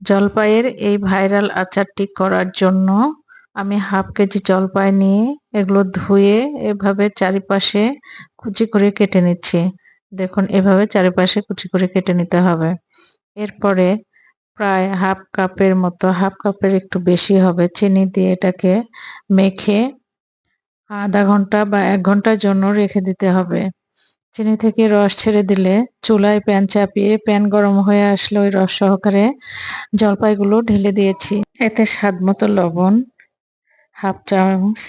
জলপাইয়ের এই ভাইরাল আচারটি করার জন্য আমি হাফ কেজি জলপাই নিয়ে এগুলো ধুয়ে এভাবে চারিপাশে কুচি করে কেটে নিচ্ছি। দেখুন এভাবে চারিপাশে কুচি করে কেটে নিতে হবে। এরপরে প্রায় হাফ কাপের মতো, হাফ কাপের একটু বেশি হবে, চিনি দিয়ে এটাকে মেখে আধা ঘন্টা বা ১ ঘন্টার জন্য রেখে দিতে হবে। চিনি থেকে রস ছেড়ে দিলে চুলায় প্যান চাপিয়ে প্যান গরম হয়ে আসলে ওই রস সহকারে জলপাইগুলো ঢেলে দিয়েছি। এতে স্বাদ মতো লবণ, হাফ চামচ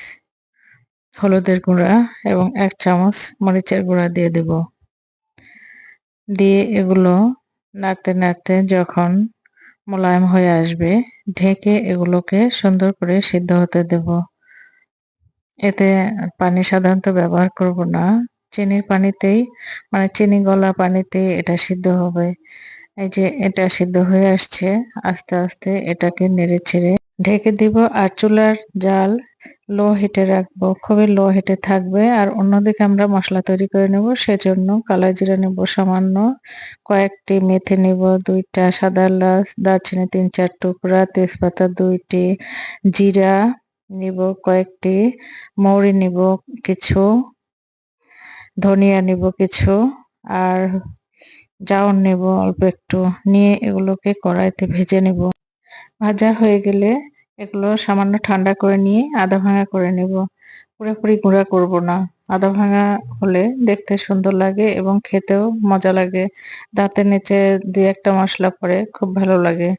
হলুদের গুঁড়া এবং ১ চামচ মরিচের গুঁড়া দিয়ে দেব। দিয়ে এগুলো নাড়তে নাড়তে যখন মোলায়েম হয়ে আসবে, ঢেকে এগুলোকে সুন্দর করে সিদ্ধ হতে দেব। এতে পানি সাধারণত ব্যবহার করব না। চিনির পানিতেই, মানে চিনি গলা পানিতেই এটা সিদ্ধ হবে। এই যে এটা সিদ্ধ হয়ে আসছে, আস্তে আস্তে এটাকে নেড়ে ছেড়ে ঢেকে দিব। আর চুলার জাল লো হিটে রাখবো, খুবই লো হিটে থাকবে। আর অন্যদিকে আমরা মশলা তৈরি করে নেব। সেজন্য কালো জিরা নেব সামান্য, কয়েকটি মেথি নেব ২টা, সাদা এলাচ, দারচিনি ৩-৪ টুকরা, তেজপাতা ২টি, জিরা নিব কয়েকটি, মৌরি নিব কিছু, ধনিয়া নিব কিছু, আর জাউন নেব অল্প একটু। নিয়ে এগুলোকে কড়াইতে ভেজে নেব। ভাজা হয়ে গেলে এগুলো সামান্য ঠান্ডা করে নিয়ে আধা ভাঙা করে নেব। পুরোপুরি গুঁড়া করব না। আধা ভাঙা হলে দেখতে সুন্দর লাগে এবং খেতেও মজা লাগে। দাঁতের নিচে ২-১ টা মশলা পড়ে খুব ভালো লাগে।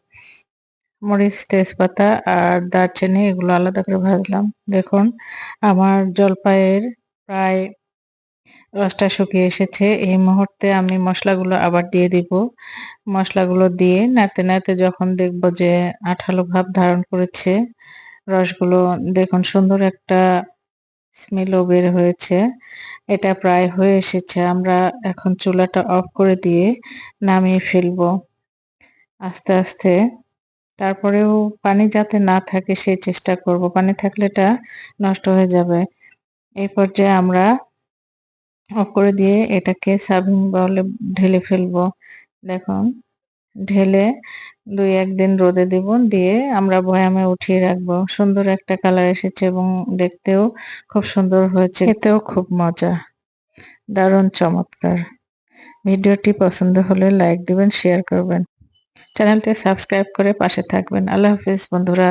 মরিচ, তেজপাতা আর দারচিনি এগুলো আলাদা করে ভাজলাম। দেখুন আমার জলপাইয়ের প্রায় রসটা শুকিয়ে এসেছে। এই মুহূর্তে আমি মশলাগুলো আবার দিয়ে দিব। মশলাগুলো দিয়ে নাড়তে নাড়তে যখন দেখব যে আঠালো ভাব ধারণ করেছে, রসগুলো দেখুন সুন্দর একটা স্মেলও বের হয়েছে। এটা প্রায় হয়ে এসেছে। আমরা এখন চুলাটা অফ করে দিয়ে নামিয়ে ফেলবো আস্তে আস্তে। তারপরেও পানি যাতে না থাকে সেই চেষ্টা করব। পানি থাকলে এটা নষ্ট হয়ে যাবে। এই পর্যায়ে আমরা অফ করে দিয়ে এটাকে সার্ভিং বাউলে ঢেলে ফেলবো। দেখুন ঢেলে ২-১ দিন রোদে দিব, দিয়ে আমরা বয়ামে উঠিয়ে রাখবো। সুন্দর একটা কালার এসেছে এবং দেখতেও খুব সুন্দর হয়েছে, খেতেও খুব মজা, দারুণ চমৎকার। ভিডিওটি পছন্দ হলে লাইক দিবেন, শেয়ার করবেন, চ্যানেলটি সাবস্ক্রাইব করে পাশে থাকবেন। আল্লাহ হাফেজ বন্ধুরা।